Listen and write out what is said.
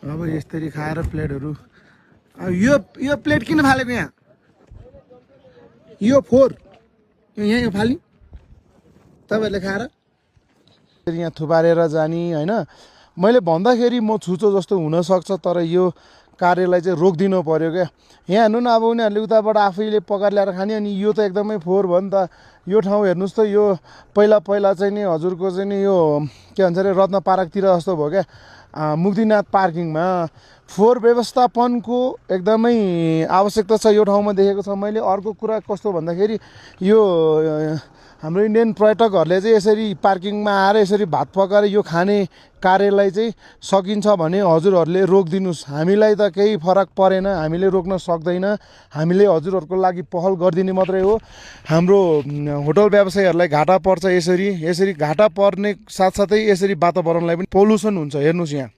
अब यसरी खाएर प्लेटहरू यो प्लेट किन फालेको यहाँ यो फोर यहाँ फाली तपाईँहरूले खाएर यहाँ थुपारेर जाने होइन मैले भन्दाखेरि म छुचो जस्तो हुनसक्छ तर यो कार्यलाई चाहिँ रोकिदिनु पर्यो क्या यहाँ हेर्नु न अब उनीहरूले उताबाट आफैले पकाएर ल्याएर खाने अनि यो त एकदमै फोहोर भयो नि त यो ठाउँ हेर्नुहोस् त यो पहिला चाहिँ नि हजुरको चाहिँ नि यो के भन्छ अरे रत्न पार्कतिर जस्तो भयो क्या मुक्तिनाथ पार्किङमा फोहोर व्यवस्थापनको एकदमै आवश्यकता छ यो ठाउँमा देखेको छ मैले अर्को कुरा कस्तो भन्दाखेरि यो हाम्रो इन्डियन पर्यटकहरूले चाहिँ यसरी पार्किङमा आएर यसरी भात पकाएर यो खाने कार्यलाई चाहिँ सकिन्छ भने हजुरहरूले रोकिदिनुहोस् हामीलाई त केही फरक परेन हामीले रोक्न सक्दैन हामीले हजुरहरूको लागि पहल गरिदिने मात्रै हो हाम्रो होटल व्यवसायीहरूलाई घाटा पर्छ यसरी घाटा पर्ने साथसाथै यसरी वातावरणलाई पनि पोल्युसन हुन्छ हेर्नुहोस् यहाँ